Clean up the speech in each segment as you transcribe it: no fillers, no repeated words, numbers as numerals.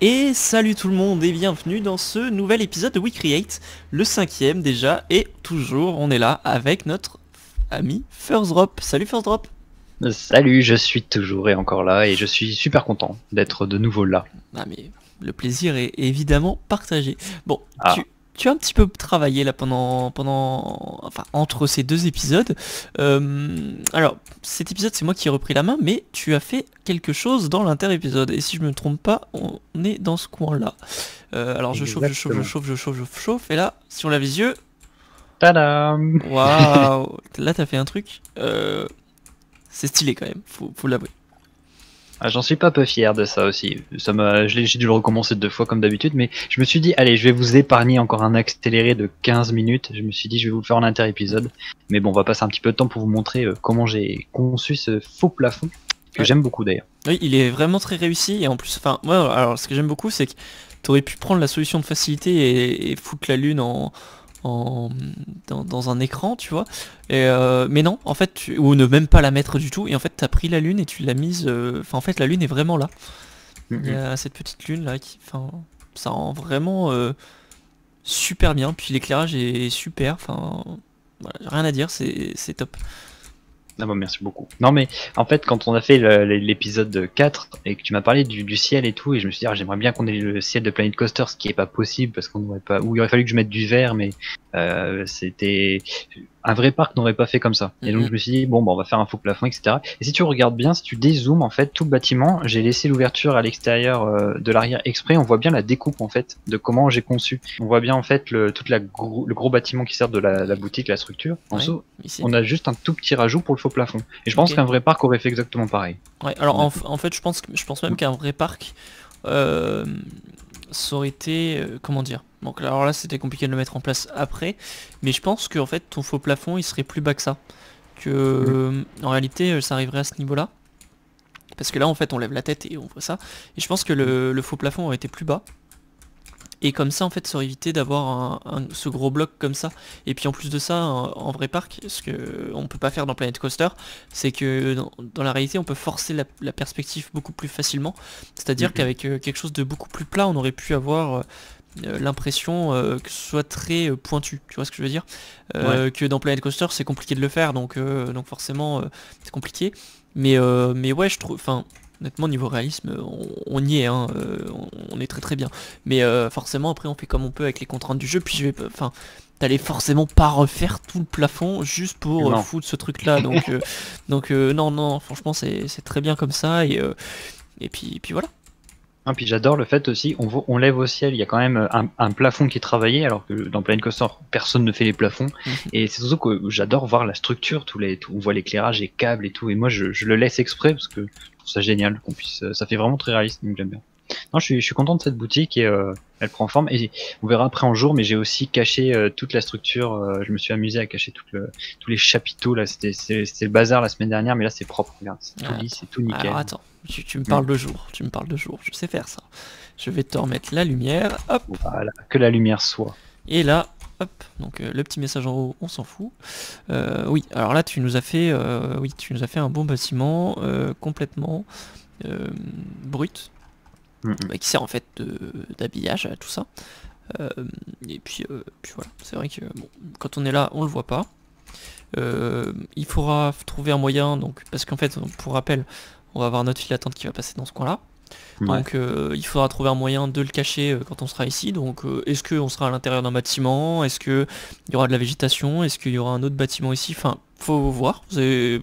Et salut tout le monde et bienvenue dans ce nouvel épisode de We Create, le 5e déjà, et toujours on est là avec notre ami First Drop. Salut First Drop. Salut, je suis toujours et encore là et je suis super content d'être de nouveau là. Ah mais le plaisir est évidemment partagé. Bon, Ah, tu as un petit peu travaillé là enfin entre ces deux épisodes. Alors cet épisode c'est moi qui ai repris la main, mais tu as fait quelque chose dans l'inter-épisode. Et si je me trompe pas, on est dans ce coin-là. Alors je chauffe. Et là, si on lave les yeux, tadam! waouh, là t'as fait un truc. C'est stylé quand même, faut l'avouer. Ah, j'en suis pas peu fier de ça aussi. J'ai dû le recommencer 2 fois comme d'habitude, mais je me suis dit, allez, je vais vous épargner encore un accéléré de 15 minutes. Je me suis dit, je vais vous le faire en inter-épisode. Mais bon, on va passer un petit peu de temps pour vous montrer comment j'ai conçu ce faux plafond, que Ouais. j'aime beaucoup d'ailleurs. Oui, il est vraiment très réussi et en plus, enfin, moi, alors ce que j'aime beaucoup, c'est que t'aurais pu prendre la solution de facilité et foutre la lune en dans un écran, tu vois. Mais non, en fait, ou ne même pas la mettre du tout. Et en fait, t'as pris la lune et tu l'as mise. Enfin, en fait, la lune est vraiment là. Il y Mhm. a cette petite lune là qui, enfin, ça rend vraiment super bien. Puis l'éclairage est super. Enfin, voilà, j'ai rien à dire, c'est top. Ah bon, merci beaucoup. Non mais en fait quand on a fait l'épisode 4 et que tu m'as parlé du ciel et tout et je me suis dit j'aimerais bien qu'on ait le ciel de Planet Coaster, ce qui est pas possible parce qu'on n'aurait pas, ou il aurait fallu que je mette du vert, mais c'était un vrai parc n'aurait pas fait comme ça. Et donc Mhm. je me suis dit bon bah on va faire un faux plafond, etc. Et si tu regardes bien, si tu dézoomes en fait tout le bâtiment, j'ai laissé l'ouverture à l'extérieur de l'arrière exprès. On voit bien la découpe en fait de comment j'ai conçu. On voit bien en fait le gros bâtiment qui sert de la boutique, la structure. En Ouais, dessous ici. on a juste un tout petit rajout pour le faux plafond. Et je pense Ok. qu'un vrai parc aurait fait exactement pareil. Ouais, alors Honnêtement. en fait, je pense même qu'un vrai parc, euh, ça aurait été, comment dire. Donc alors là, c'était compliqué de le mettre en place après, mais je pense que en fait, ton faux plafond, il serait plus bas que ça. Que Mm. en réalité, ça arriverait à ce niveau-là. Parce que là, en fait, on lève la tête et on voit ça. Et je pense que le faux plafond aurait été plus bas. Et comme ça, en fait, ça aurait évité d'avoir ce gros bloc comme ça. Et puis en plus de ça, en vrai parc, ce que on peut pas faire dans Planet Coaster, c'est que dans la réalité, on peut forcer la perspective beaucoup plus facilement. C'est-à-dire Mm, qu'avec quelque chose de beaucoup plus plat, on aurait pu avoir l'impression que ce soit très pointu. Tu vois ce que je veux dire? ouais. Que dans Planet Coaster, c'est compliqué de le faire, donc forcément, c'est compliqué. Mais ouais, je trouve, enfin, honnêtement, niveau réalisme, on y est, hein, on est très très bien. Mais forcément, après, on fait comme on peut avec les contraintes du jeu. Puis je vais, enfin, t'allais forcément pas refaire tout le plafond juste pour Non. foutre ce truc-là. Non, non, franchement, c'est très bien comme ça. Et puis voilà. Ah, puis j'adore le fait aussi, on lève au ciel, il y a quand même un plafond qui est travaillé, alors que dans Planet Coaster, personne ne fait les plafonds. Mhm. Et c'est surtout que j'adore voir la structure, on voit l'éclairage, les câbles et tout. Et moi, je le laisse exprès parce que je trouve ça génial qu'on puisse. Ça fait vraiment très réaliste, donc j'aime bien. Non, je suis content de cette boutique et elle prend forme. Et on verra après en jour, mais j'ai aussi caché toute la structure. Je me suis amusé à cacher tous les chapiteaux là. C'était le bazar la semaine dernière, mais là c'est propre. Regarde, c'est tout Ah, lisse, c'est tout alors nickel. attends, tu me Mm. parles de jour, tu me parles de jour, je sais faire ça. Je vais te remettre la lumière, hop, Voilà, que la lumière soit. et là, hop, donc le petit message en haut, on s'en fout. Oui, alors là tu nous as fait, oui, tu nous as fait un bon bâtiment complètement euh, brut, Mm, mm. qui sert en fait d'habillage à tout ça. Euh, et puis voilà, c'est vrai que bon, quand on est là, on le voit pas. Il faudra trouver un moyen, donc parce qu'en fait, pour rappel, on va avoir notre file d'attente qui va passer dans ce coin-là. Ouais. Donc il faudra trouver un moyen de le cacher quand on sera ici. Donc est-ce qu'on sera à l'intérieur d'un bâtiment? Est-ce qu'il y aura de la végétation? Est-ce qu'il y aura un autre bâtiment ici? Enfin, faut voir. C'est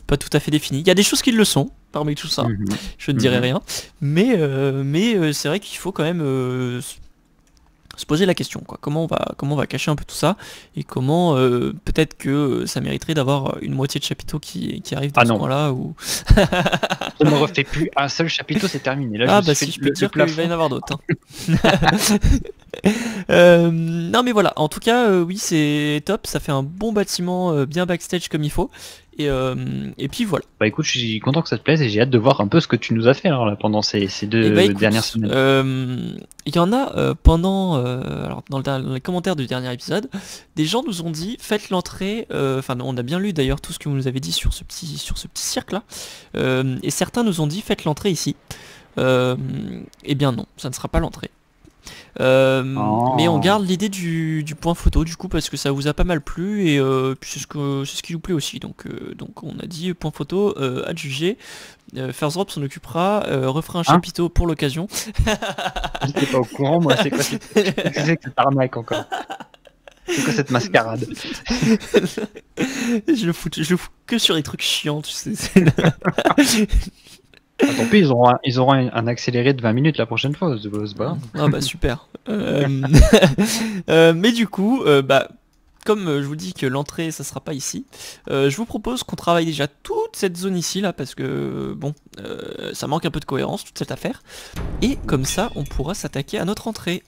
pas tout à fait défini. Il y a des choses qui le sont parmi tout ça. Mhm. Je ne dirai Mhm. rien. Mais c'est vrai qu'il faut quand même se poser la question, quoi. Comment on va cacher un peu tout ça et comment peut-être que ça mériterait d'avoir une moitié de chapiteau qui arrive dans Ah ce non, coin-là ou je ne refais plus un seul chapiteau, c'est terminé. Là, je ah me bah suis si fait je peux te le dire qu'il va y en plafond. avoir d'autres, hein. Non mais voilà, en tout cas oui c'est top, ça fait un bon bâtiment bien backstage comme il faut et puis voilà. Bah écoute, je suis content que ça te plaise et j'ai hâte de voir un peu ce que tu nous as fait alors là pendant ces Et bah 2 dernières écoute, semaines. il y en a pendant, alors dans les commentaires du dernier épisode, des gens nous ont dit faites l'entrée, enfin on a bien lu d'ailleurs tout ce que vous nous avez dit sur ce petit cirque là, et certains nous ont dit faites l'entrée ici. Eh bien non, ça ne sera pas l'entrée. Oh. Mais on garde l'idée du point photo du coup parce que ça vous a pas mal plu et puis c'est ce qui nous plaît aussi. Donc on a dit point photo à juger. First Drop s'en occupera, refera un chapiteau pour l'occasion. J'étais pas au courant, moi. C'est quoi cette arnaque encore? C'est quoi cette mascarade? je le fous que sur les trucs chiants, tu sais. Ah, tant pis, ils auront un accéléré de 20 minutes la prochaine fois. C'est pas grave. Ah bah super. Mais du coup, comme je vous dis que l'entrée ça sera pas ici, je vous propose qu'on travaille déjà toute cette zone ici là parce que bon, ça manque un peu de cohérence toute cette affaire. Et comme ça, on pourra s'attaquer à notre entrée.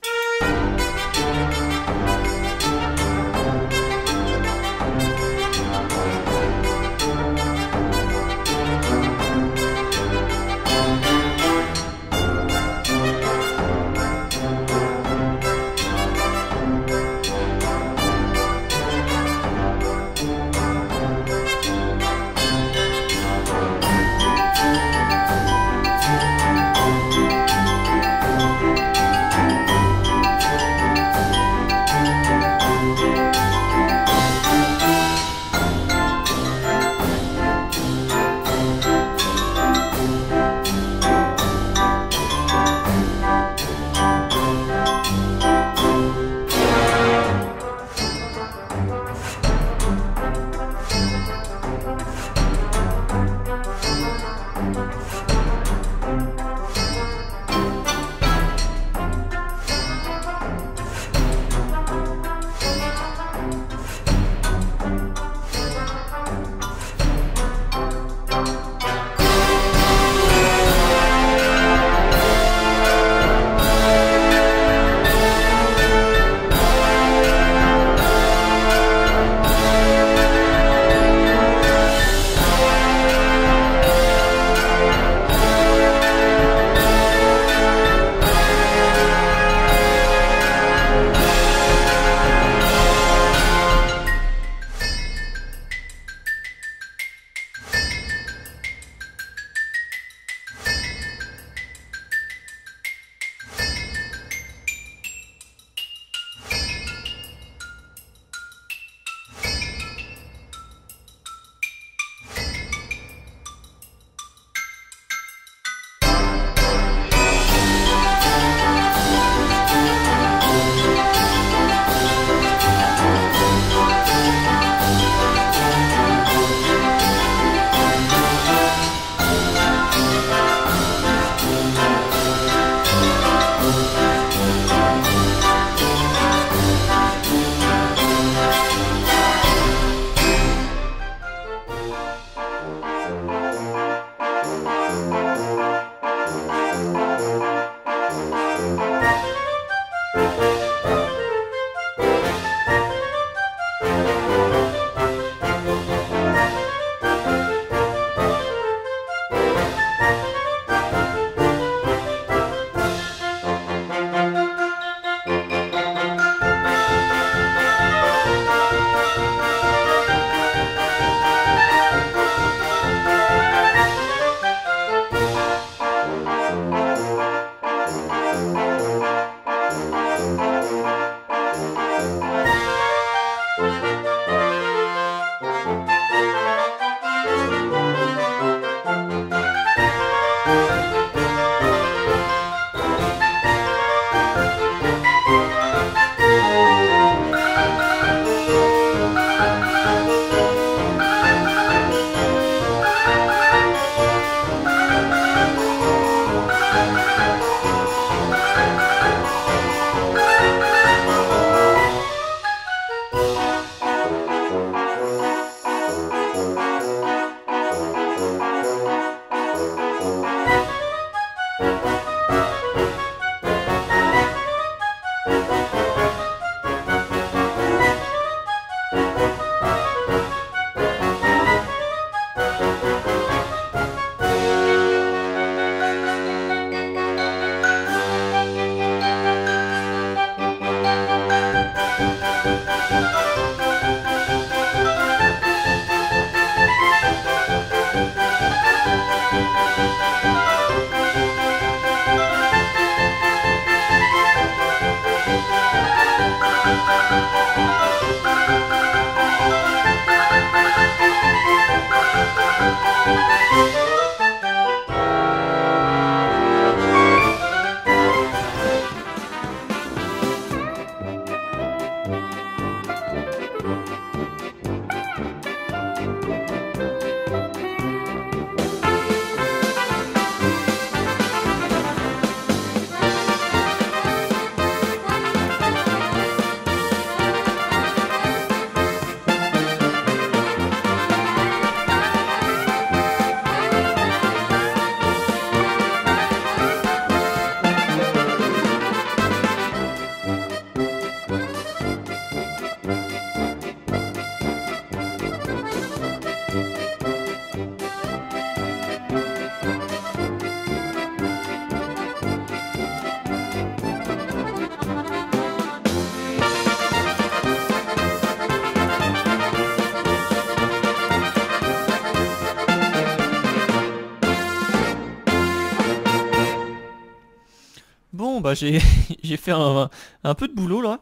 Bon bah j'ai j'ai fait un peu de boulot là.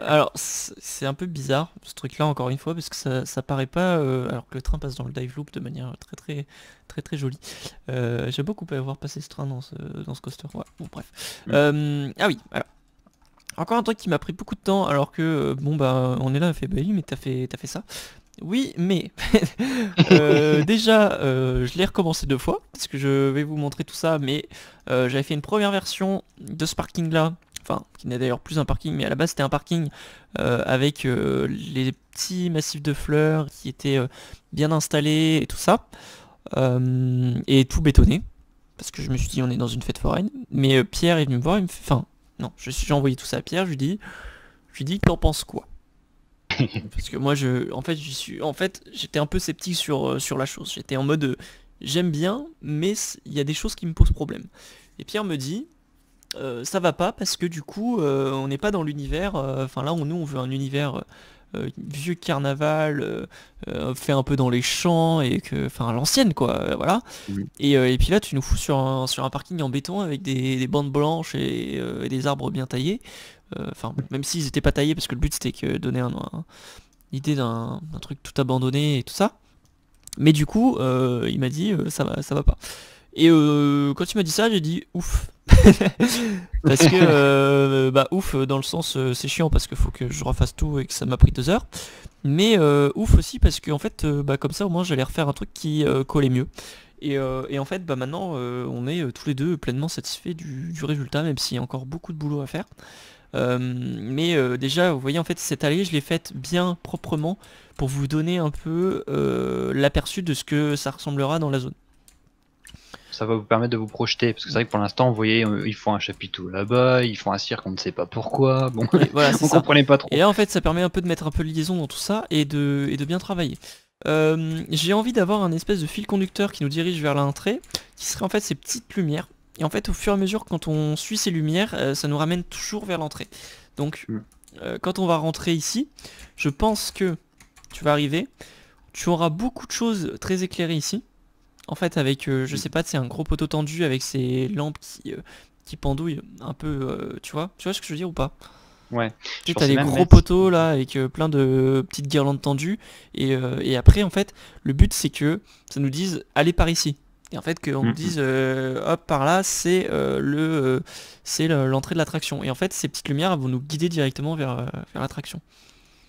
Alors c'est un peu bizarre ce truc là encore une fois parce que ça paraît pas alors que le train passe dans le dive loop de manière très jolie. J'ai beaucoup avoir passé ce train dans ce coaster. Ouais, bon bref. Ah oui, alors. Encore un truc qui m'a pris beaucoup de temps alors que bon bah on est là, on fait bah oui mais t'as fait ça. Oui, mais déjà, je l'ai recommencé 2 fois, parce que je vais vous montrer tout ça, mais j'avais fait une première version de ce parking-là, enfin, qui n'est d'ailleurs plus un parking, mais à la base c'était un parking avec les petits massifs de fleurs qui étaient bien installés et tout ça, et tout bétonné, parce que je me suis dit on est dans une fête foraine, mais Pierre est venu me voir, il me fait, enfin, non, j'ai envoyé tout ça à Pierre, je lui dis, t'en penses quoi? Parce que moi en fait j'étais un peu sceptique sur la chose. J'étais en mode j'aime bien mais il y a des choses qui me posent problème. Et Pierre me dit ça va pas parce que du coup on n'est pas dans l'univers, enfin là nous on veut un univers vieux carnaval fait un peu dans les champs et que enfin l'ancienne quoi, voilà. Et puis là tu nous fous sur un parking en béton avec des bandes blanches et des arbres bien taillés. Enfin, même s'ils étaient pas taillés parce que le but c'était que donner l'idée d'un truc tout abandonné et tout ça. Mais du coup, il m'a dit ça va pas. Et quand il m'a dit ça, j'ai dit ouf. Parce que bah ouf dans le sens c'est chiant parce qu'il faut que je refasse tout et que ça m'a pris 2 heures. Mais ouf aussi parce que en fait bah comme ça au moins j'allais refaire un truc qui collait mieux. Et en fait bah maintenant on est tous les deux pleinement satisfaits du résultat même s'il y a encore beaucoup de boulot à faire. Mais déjà vous voyez en fait cette allée je l'ai faite bien proprement pour vous donner un peu l'aperçu de ce que ça ressemblera dans la zone. Ça va vous permettre de vous projeter, parce que c'est vrai que pour l'instant, vous voyez, ils font un chapiteau là-bas, ils font un cirque, on ne sait pas pourquoi, bon, Et voilà, on comprenait pas trop. Et là en fait ça permet un peu de mettre un peu de liaison dans tout ça et de bien travailler. J'ai envie d'avoir un espèce de fil conducteur qui nous dirige vers l'entrée, qui serait en fait ces petites lumières. Et en fait au fur et à mesure quand on suit ces lumières, ça nous ramène toujours vers l'entrée. Donc quand on va rentrer ici, je pense que tu vas arriver, tu auras beaucoup de choses très éclairées ici. En fait avec, je sais pas, c'est un gros poteau tendu avec ces lampes qui pendouillent un peu, tu vois ce que je veux dire ou pas? Ouais. Tu sais, t'as des gros poteaux là avec plein de petites guirlandes tendues et après en fait le but c'est que ça nous dise allez par ici et en fait qu'on nous dise hop par là c'est l'entrée de l'attraction et en fait ces petites lumières elles vont nous guider directement vers l'attraction.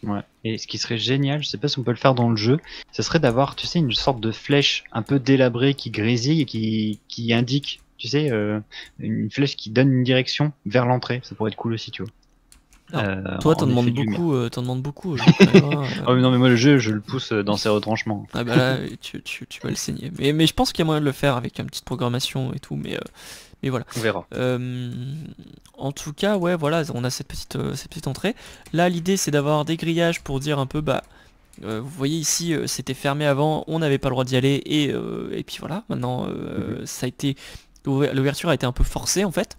Ouais. Et ce qui serait génial, je sais pas si on peut le faire dans le jeu, ce serait d'avoir, tu sais, une sorte de flèche un peu délabrée qui grésille et qui indique, tu sais, une flèche qui donne une direction vers l'entrée. Ça pourrait être cool aussi, tu vois. Alors, toi t'en demandes beaucoup. Oh non mais moi le jeu je le pousse dans ses retranchements. Ah bah là tu vas le saigner. Mais je pense qu'il y a moyen de le faire avec une petite programmation et tout, mais voilà. On verra. En tout cas ouais voilà on a cette petite entrée. Là l'idée c'est d'avoir des grillages pour dire un peu bah vous voyez ici c'était fermé avant, on n'avait pas le droit d'y aller et puis voilà maintenant ça a été l'ouverture a été un peu forcée en fait.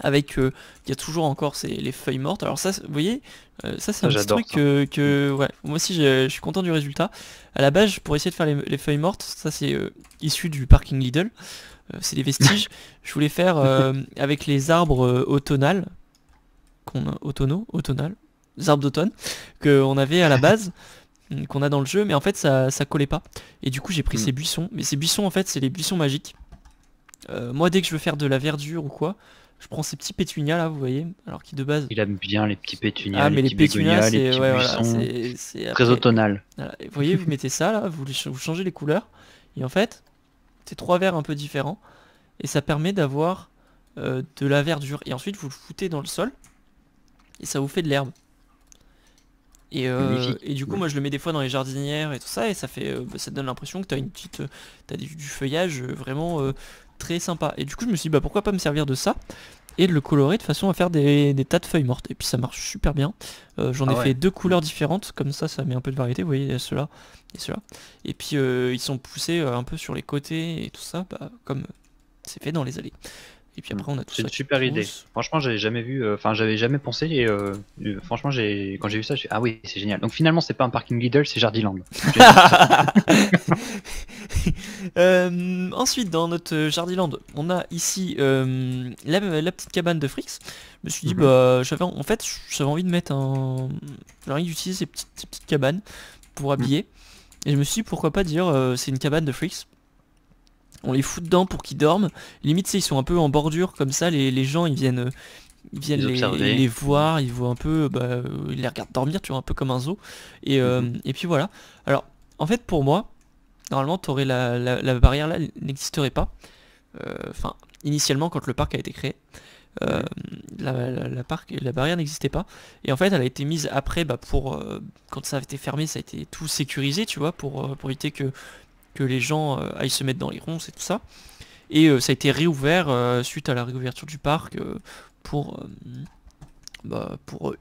Avec il y a toujours encore les feuilles mortes. Alors ça vous voyez ça c'est un petit truc que ouais moi aussi je suis content du résultat. À la base pour essayer de faire les feuilles mortes, ça c'est issu du parking Lidl, c'est des vestiges. Je voulais faire avec les arbres automnales automnales, les arbres d'automne qu'on avait à la base. qu'on a dans le jeu, mais en fait ça collait pas. Et du coup j'ai pris Mm. ces buissons, mais ces buissons en fait c'est les buissons magiques. Moi dès que je veux faire de la verdure ou quoi, je prends ces petits pétunias là, vous voyez, alors qui de base... Il aime bien les petits Ah pétunias, les mais les petits pétunias bégonias, les c'est... petits Ouais voilà, buissons. c'est Très après... automnal. Voilà. Et vous voyez, vous mettez ça là, vous changez les couleurs, et en fait, c'est trois verres un peu différents, et ça permet d'avoir de la verdure. Et ensuite vous le foutez dans le sol, et ça vous fait de l'herbe. Magnifique. Et du coup, Ouais. moi je le mets des fois dans les jardinières et tout ça, et ça fait, ça te donne l'impression que t'as une petite, t'as du feuillage vraiment très sympa. Et du coup, je me suis dit, bah pourquoi pas me servir de ça et de le colorer de façon à faire des tas de feuilles mortes. Et puis ça marche super bien. J'en ai Ah fait ouais. deux couleurs différentes, comme ça met un peu de variété. Vous voyez, il y a ceux-là et ceux-là. Et puis ils sont poussés un peu sur les côtés et tout ça, bah, comme c'est fait dans les allées. Et puis Mm. après, on a tout C'est ça une qui super idée. pousse. Franchement, j'avais jamais vu, enfin, j'avais jamais pensé et franchement, quand j'ai vu ça, j'ai fait, ah oui, c'est génial. Donc finalement, c'est pas un parking Lidl, c'est Jardiland. Génial, tout ça. Ensuite, dans notre Jardiland, on a ici la petite cabane de Frix. Je me suis dit, Mhm. bah, en fait, j'avais envie de mettre j'avais envie d'utiliser ces petites cabanes pour Mm. habiller. Et je me suis dit, pourquoi pas dire, c'est une cabane de Frix. On les fout dedans pour qu'ils dorment. Limite, tu sais, ils sont un peu en bordure, comme ça, les gens, ils viennent Les les observer. voir, ils voient un peu, bah, ils les regardent dormir, tu vois, un peu comme un zoo. Mhm. Et puis voilà. Alors, en fait, pour moi, normalement, t'aurais la barrière là n'existerait pas. Enfin, initialement, quand le parc a été créé, euh, Ouais. la barrière n'existait pas. Et en fait, elle a été mise après, bah, pour quand ça a été fermé, ça a été tout sécurisé, tu vois, pour éviter que les gens aillent se mettre dans les ronces et tout ça. Et ça a été réouvert suite à la réouverture du parc pour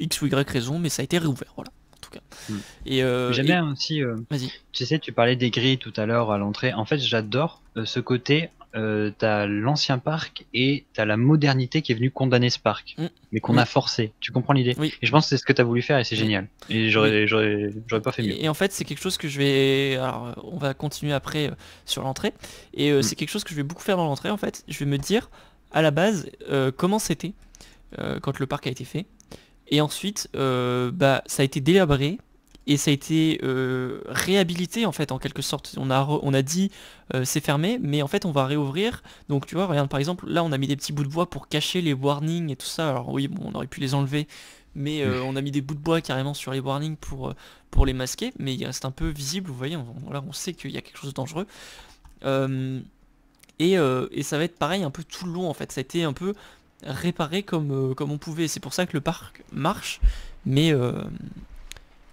X ou Y raison, mais ça a été réouvert, voilà, en tout cas. Mm. Et, J'aime bien aussi, vas-y. tu sais, tu parlais des grilles tout à l'heure à l'entrée. En fait, j'adore ce côté. T'as l'ancien parc et t'as la modernité qui est venue condamner ce parc, Mm, mais qu'on a oui, forcé. Tu comprends l'idée? oui, Et je pense que c'est ce que t'as voulu faire et c'est oui, génial. Et oui. j'aurais pas fait mieux. Et en fait, c'est quelque chose que je vais... Alors, on va continuer après sur l'entrée. Et Mm. c'est quelque chose que je vais beaucoup faire dans l'entrée, en fait. Je vais me dire, à la base, comment c'était quand le parc a été fait. Et ensuite, bah, ça a été délabré. Et ça a été réhabilité, en fait, en quelque sorte. On a dit, c'est fermé, mais en fait, on va réouvrir. Donc, tu vois, regarde, par exemple, là, on a mis des petits bouts de bois pour cacher les warnings et tout ça. Alors, oui, bon, on aurait pu les enlever. Mais on a mis des bouts de bois carrément sur les warnings pour les masquer, mais il reste un peu visible, vous voyez, là on sait qu'il y a quelque chose de dangereux. Euh, et ça va être pareil un peu tout le long en fait, ça a été un peu réparé comme on pouvait, c'est pour ça que le parc marche, mais, euh,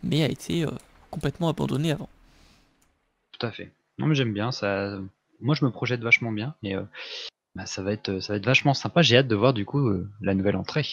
mais a été complètement abandonné avant. Tout à fait. Non mais j'aime bien ça. Moi je me projette vachement bien et bah, ça va être vachement sympa. J'ai hâte de voir du coup la nouvelle entrée.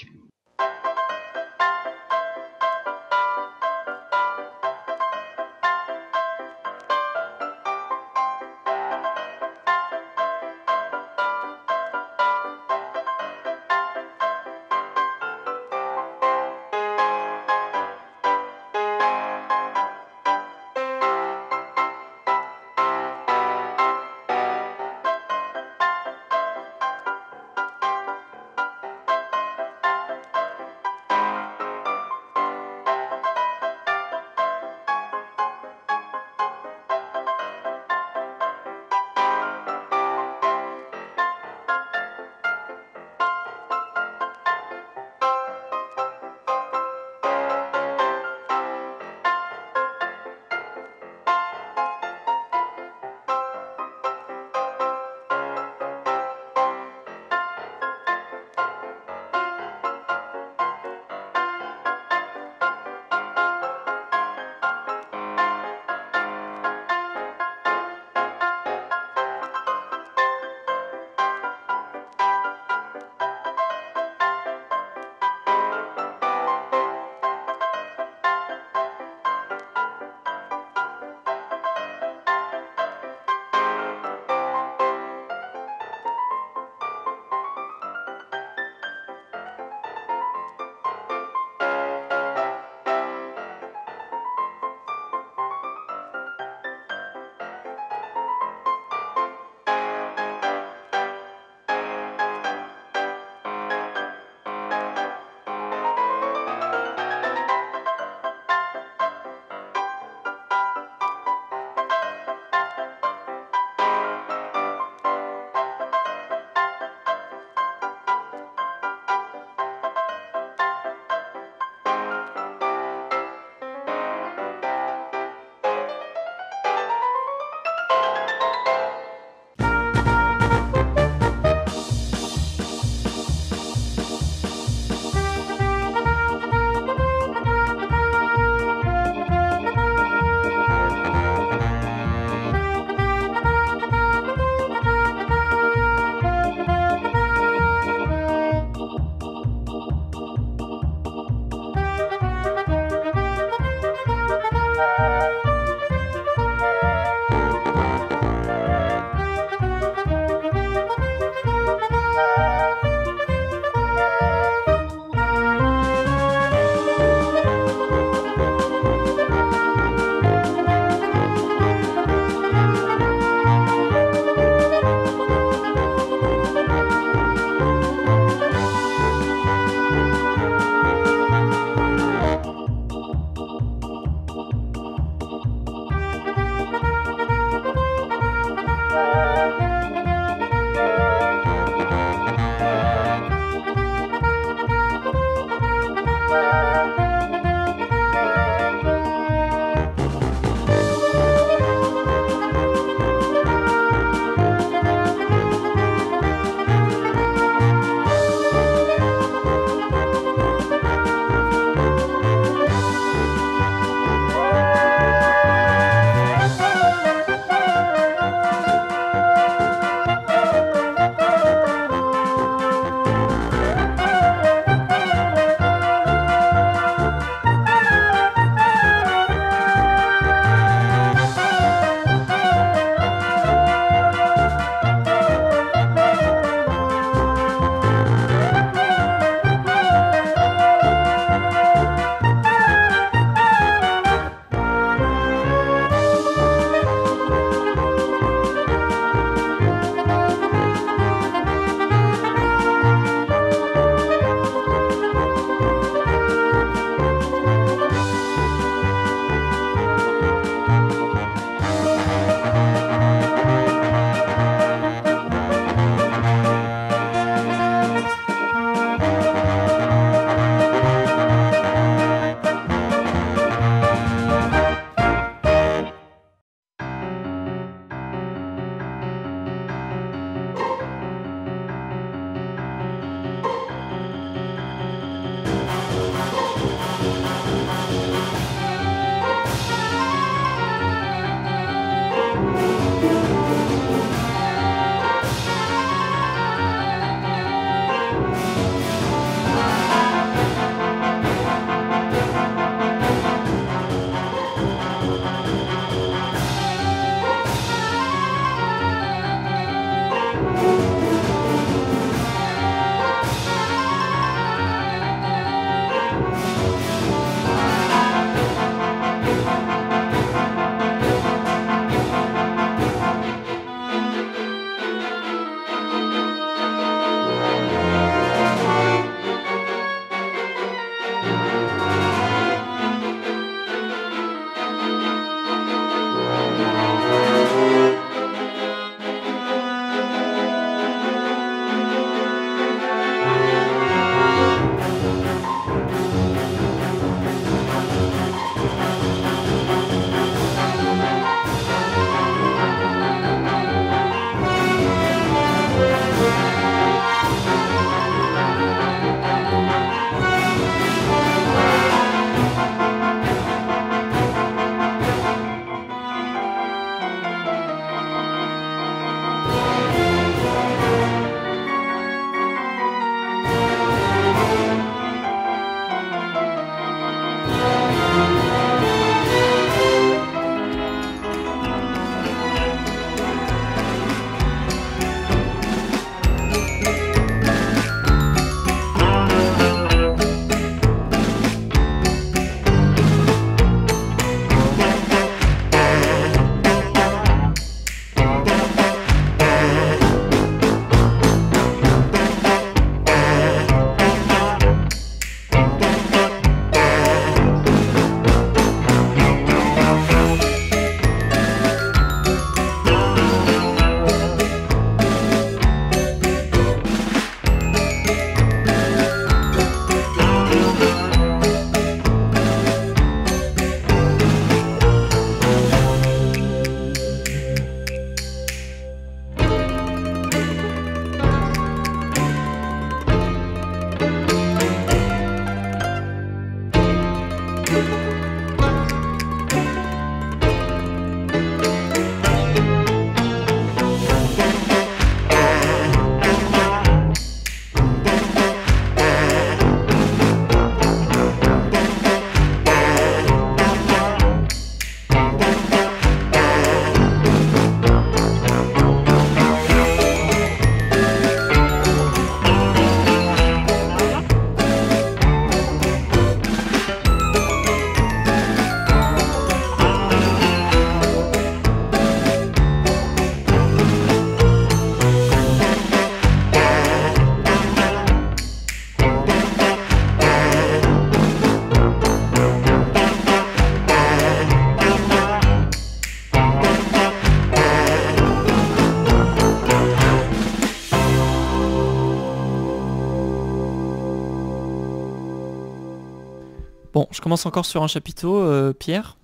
Bon, je commence encore sur un chapiteau, Pierre.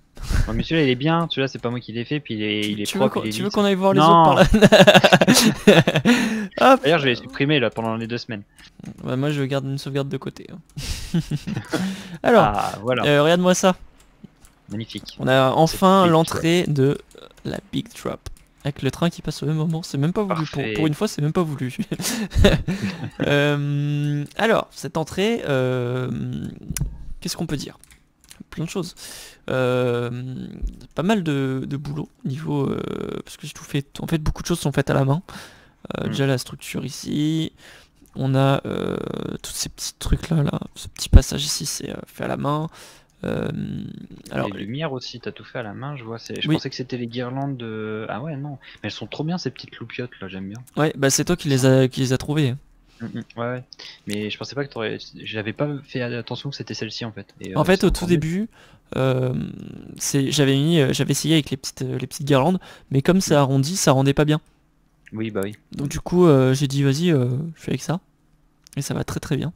Non, mais celui-là il est bien, celui-là c'est pas moi qui l'ai fait, puis il est Tu veux propre, il est tu veux lisse. qu'on aille voir les Non. autres par là? Hop. D'ailleurs je vais les supprimer là pendant les 2 semaines. Bah, moi je garde une sauvegarde de côté, hein. Alors, Ah voilà, regarde-moi ça. magnifique. On a enfin Big l'entrée de la Big Drop. Avec le train qui passe au même moment, c'est même pas voulu. Parfait. Pour une fois, c'est même pas voulu. Alors, cette entrée, qu'est-ce qu'on peut dire? Plein de choses. Pas mal de boulot niveau parce que j'ai tout fait. En fait, beaucoup de choses sont faites à la main. Déjà la structure ici. On a tous ces petits trucs là, ce petit passage ici, c'est fait à la main. Alors les lumières aussi, t'as tout fait à la main, je vois. Je Oui. pensais que c'était les guirlandes de. Ah ouais non, mais elles sont trop bien ces petites loupiottes là, j'aime bien. Ouais, bah c'est toi qui les as trouvées. Ouais, mais je pensais pas que t'aurais. J'avais pas fait attention que c'était celle-ci en fait. Et, En fait, c'est au encore tout mieux. début, j'avais essayé avec les petites guirlandes, mais comme ça arrondi, ça rendait pas bien. Oui, bah oui. Donc du coup, j'ai dit vas-y, je fais avec ça, et ça va très très bien.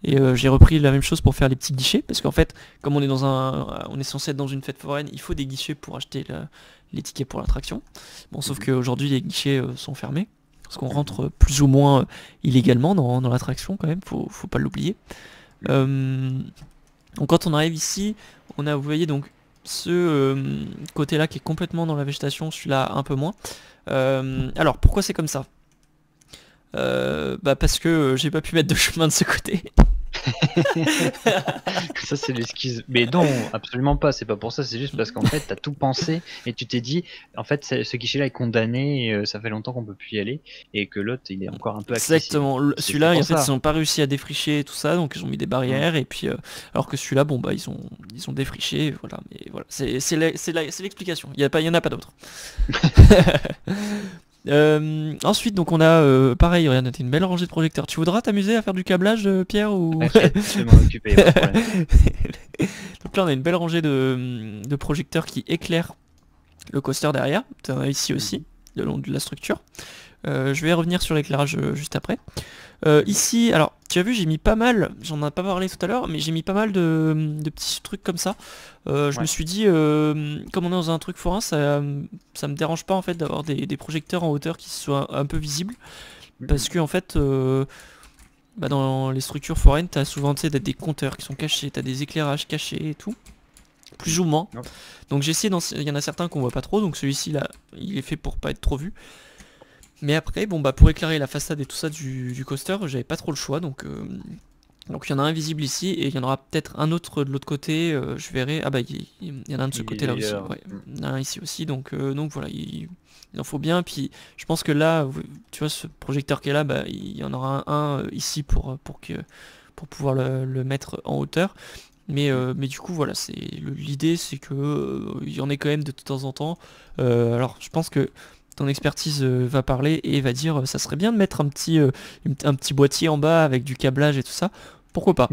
Et j'ai repris la même chose pour faire les petits guichets, parce qu'en fait, comme on est censé être dans une fête foraine, il faut des guichets pour acheter les tickets pour l'attraction. Bon, sauf qu'aujourd'hui les guichets sont fermés, parce qu'on rentre plus ou moins illégalement dans l'attraction quand même, faut pas l'oublier. Donc quand on arrive ici, vous voyez donc ce côté-là qui est complètement dans la végétation, celui-là un peu moins. Alors pourquoi c'est comme ça? Bah parce que j'ai pas pu mettre de chemin de ce côté. Ça c'est l'esquisse. Mais non, absolument pas, c'est pas pour ça, c'est juste parce qu'en fait t'as tout pensé et tu t'es dit, en fait ce guichet là est condamné, et, ça fait longtemps qu'on peut plus y aller, et que l'autre il est encore un peu accessible. Exactement, celui-là en fait ils ont pas réussi à défricher et tout ça, donc ils ont mis des barrières, et puis alors que celui-là bon bah ils ont défriché, voilà, mais voilà, c'est l'explication, il y en a pas d'autre. Ensuite donc on a pareil, regarde, t'as une belle rangée de projecteurs. Tu voudras t'amuser à faire du câblage, Pierre, ou Ouais, je vais m'en occuper, pas de problème. Donc là on a une belle rangée de projecteurs qui éclairent le coaster derrière. T'en as ici aussi, le long de la structure. Je vais revenir sur l'éclairage juste après. Ici, alors tu as vu, j'ai mis pas mal, j'en ai pas parlé tout à l'heure, mais j'ai mis pas mal de petits trucs comme ça. Je me suis dit, comme on est dans un truc forain, ça me dérange pas en fait d'avoir des projecteurs en hauteur qui soient un peu visibles, parce que en fait, bah, dans les structures foraines, t'as souvent des compteurs qui sont cachés, t'as des éclairages cachés et tout, plus ou moins. Donc j'ai essayé, il y en a certains qu'on voit pas trop, donc celui-ci là, il est fait pour pas être trop vu. Mais après, bon bah pour éclairer la façade et tout ça du coaster, j'avais pas trop le choix, donc il y en a un visible ici, et il y en aura peut-être un autre de l'autre côté, je verrai. Ah bah il y en a un de ce côté là aussi, ouais. Il y en a un ici aussi, donc voilà, il en faut bien. Puis je pense que là, tu vois ce projecteur qui est là, bah il y en aura un ici pour pouvoir le mettre en hauteur. Mais du coup voilà, l'idée c'est que il y en ait quand même de temps en temps. Alors je pense que ton expertise va parler et va dire ça serait bien de mettre un petit boîtier en bas avec du câblage et tout ça. Pourquoi pas?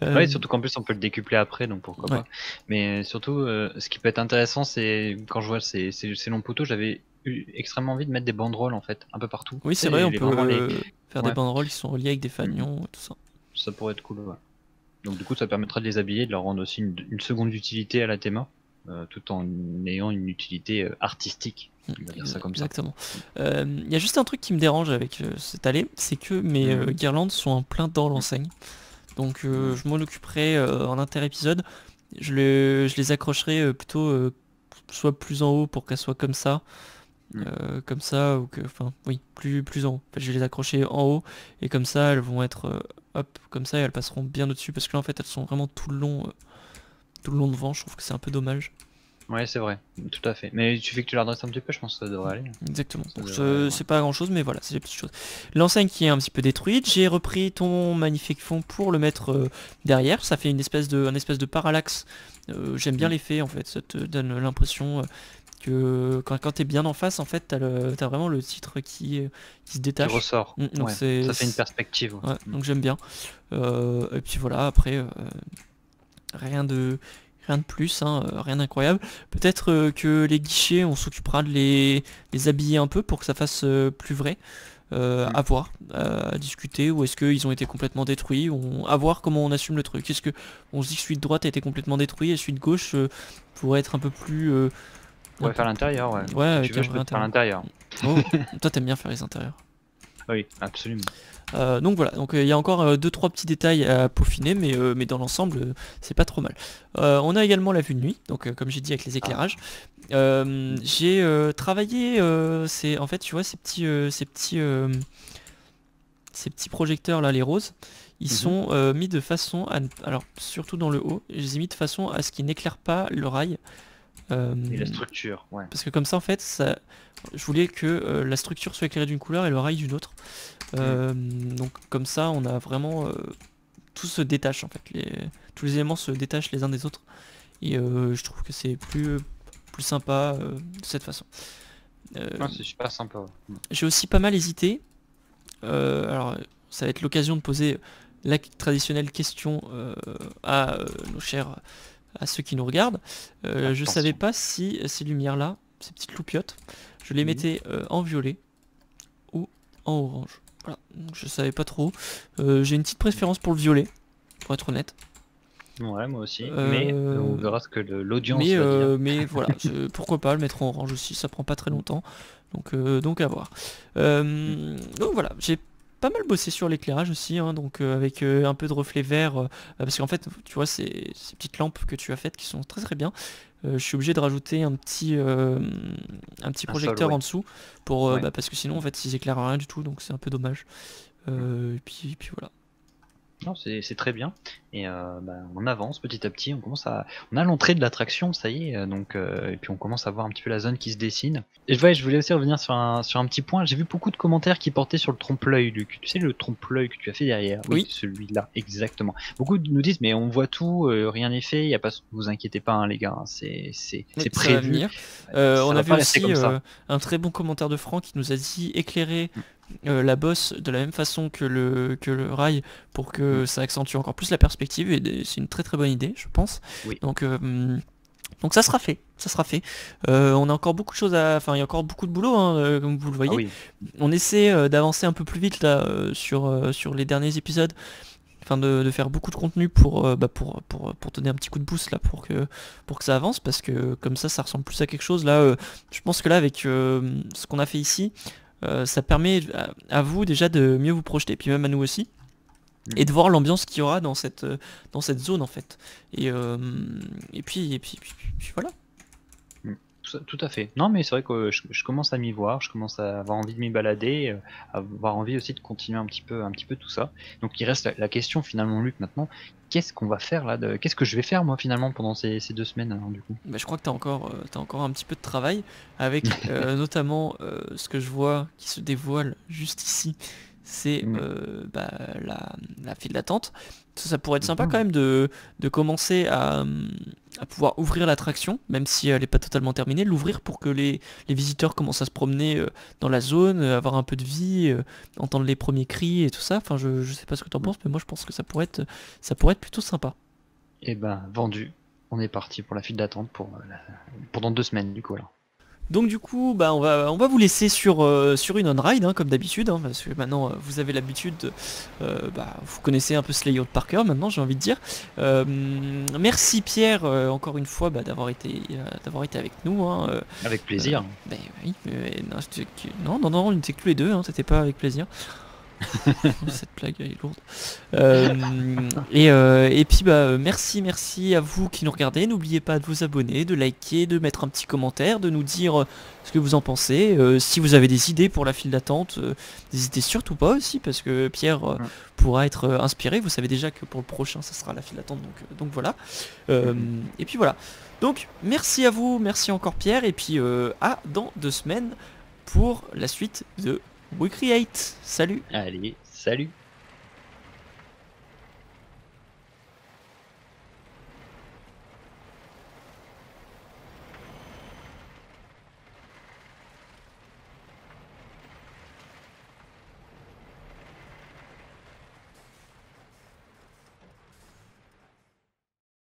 Ouais, surtout qu'en plus on peut le décupler après, donc pourquoi pas. Mais surtout, ce qui peut être intéressant, c'est quand je vois ces longs poteaux, j'avais eu extrêmement envie de mettre des banderoles en fait, un peu partout. Oui, c'est vrai, on peut faire des banderoles qui sont reliées avec des fanions et tout ça. Ça pourrait être cool, ouais. Donc du coup, ça permettra de les habiller, de leur rendre aussi une seconde utilité à la théma. Tout en ayant une utilité artistique, on va dire ça comme exactement. Il y a juste un truc qui me dérange avec cette allée, c'est que mes guirlandes sont en plein dans l'enseigne. Donc je m'en occuperai en inter-épisode. Je les accrocherai plutôt soit plus en haut pour qu'elles soient comme ça. Comme ça, ou que, enfin oui, plus en haut. En fait, je vais les accrocher en haut, et comme ça elles vont être hop, comme ça, et elles passeront bien au-dessus, parce que là en fait elles sont vraiment tout le long devant. Je trouve que c'est un peu dommage. Ouais, c'est vrai, tout à fait. Mais il suffit que tu la redresses un petit peu, je pense que ça devrait aller. Exactement. C'est pas grand chose, mais voilà, c'est des petites choses. L'enseigne qui est un petit peu détruite, j'ai repris ton magnifique fond pour le mettre derrière. Ça fait un espèce de parallaxe. J'aime bien l'effet en fait, ça te donne l'impression que quand t'es bien en face, en fait, t'as vraiment le titre qui se détache. Qui ressort. Donc ça fait une perspective. Ouais, donc j'aime bien. Et puis voilà, après, rien de plus, hein, rien d'incroyable. Peut-être que les guichets, on s'occupera de les habiller un peu pour que ça fasse plus vrai. à voir, à discuter, ou est-ce qu'ils ont été complètement détruits, à voir comment on assume le truc. Est-ce que on se dit que celui de droite a été complètement détruit et celui de gauche pourrait être un peu plus... On va faire l'intérieur, ouais. Ouais, Si avec tu veux, un je vrai peux te faire intérieur. l'intérieur. Oh, toi t'aimes bien faire les intérieurs. Oui, absolument. Donc voilà, donc il y a encore 2-3 petits détails à peaufiner, mais dans l'ensemble c'est pas trop mal. On a également la vue de nuit, donc comme j'ai dit avec les éclairages. J'ai travaillé, c'est en fait tu vois ces petits projecteurs là, les roses, ils sont mis de façon à, alors surtout dans le haut, je les ai mis de façon à ce qu'ils n'éclairent pas le rail. Et la structure, ouais. Parce que comme ça en fait, je voulais que la structure soit éclairée d'une couleur et le rail d'une autre. Donc comme ça on a vraiment tout se détache en fait, tous les éléments se détachent les uns des autres et je trouve que c'est plus sympa de cette façon. C'est super sympa. Ouais. J'ai aussi pas mal hésité, alors ça va être l'occasion de poser la traditionnelle question à à ceux qui nous regardent. Je savais pas si ces lumières là, ces petites loupiottes, je les mettais en violet ou en orange. Voilà, donc je savais pas trop. J'ai une petite préférence pour le violet, pour être honnête. Ouais, moi aussi. Mais on verra ce que l'audience va dire. Mais voilà, pourquoi pas le mettre en orange aussi, ça prend pas très longtemps. Donc à voir. Donc voilà, j'ai pas mal bossé sur l'éclairage aussi, hein, donc avec un peu de reflet vert, parce qu'en fait, tu vois, ces petites lampes que tu as faites qui sont très très bien. Je suis obligé de rajouter un petit projecteur en dessous pour parce que sinon en fait ils éclairent rien du tout, donc c'est un peu dommage. Et puis voilà. Non, c'est très bien. Et on avance petit à petit. On a l'entrée de l'attraction, ça y est. Donc et puis on commence à voir un petit peu la zone qui se dessine. Et je voulais aussi revenir sur un petit point. J'ai vu beaucoup de commentaires qui portaient sur le trompe-l'œil, Luc. Tu sais le trompe-l'œil que tu as fait derrière. Oui. Celui-là, exactement. Beaucoup nous disent mais on voit tout, rien n'est fait. Y a pas, vous inquiétez pas, hein, les gars. C'est prévu. On avait aussi un très bon commentaire de Franck qui nous a dit éclairer la bosse de la même façon que le rail pour que ça accentue encore plus la perspective, et c'est une très très bonne idée je pense. Oui. Donc ça sera fait, on a encore beaucoup de choses il y a encore beaucoup de boulot, hein, comme vous le voyez. Oui. On essaie d'avancer un peu plus vite là sur les derniers épisodes, enfin de faire beaucoup de contenu pour donner un petit coup de boost là pour que ça avance, parce que comme ça ressemble plus à quelque chose là. Je pense que là avec ce qu'on a fait ici, ça permet à vous déjà de mieux vous projeter, puis même à nous aussi, et de voir l'ambiance qu'il y aura dans cette zone en fait. Et puis voilà. Tout à fait. Non, mais c'est vrai que je commence à m'y voir, je commence à avoir envie de m'y balader, avoir envie aussi de continuer un petit peu tout ça. Donc il reste la question finalement, Luc, maintenant, qu'est-ce qu'on va faire là, qu'est-ce que je vais faire moi finalement pendant ces 2 semaines alors, du coup? Je crois que t'as encore un petit peu de travail avec notamment ce que je vois qui se dévoile juste ici, c'est la file d'attente. Ça pourrait être sympa quand même de commencer à pouvoir ouvrir l'attraction, même si elle n'est pas totalement terminée, l'ouvrir pour que les visiteurs commencent à se promener dans la zone, avoir un peu de vie, entendre les premiers cris et tout ça. Enfin, je sais pas ce que t'en penses, mais moi je pense que ça pourrait être plutôt sympa. Et vendu. On est parti pour la file d'attente pendant 2 semaines du coup alors. Donc du coup, on va vous laisser sur une on-ride, hein, comme d'habitude, hein, parce que maintenant vous avez l'habitude, vous connaissez un peu Slayer par cœur maintenant, j'ai envie de dire. Merci Pierre, encore une fois, d'avoir été avec nous. Hein, avec plaisir. Oui, non, on n'était que tous les deux, hein, c'était pas avec plaisir. Cette blague est lourde. Et puis merci à vous qui nous regardez. N'oubliez pas de vous abonner, de liker, de mettre un petit commentaire, de nous dire ce que vous en pensez. Si vous avez des idées pour la file d'attente, n'hésitez surtout pas aussi, parce que Pierre pourra être inspiré. Vous savez déjà que pour le prochain ça sera la file d'attente, donc voilà. Et puis voilà. Donc merci à vous, merci encore Pierre, et puis à dans 2 semaines pour la suite de We Create. Salut. Allez, salut.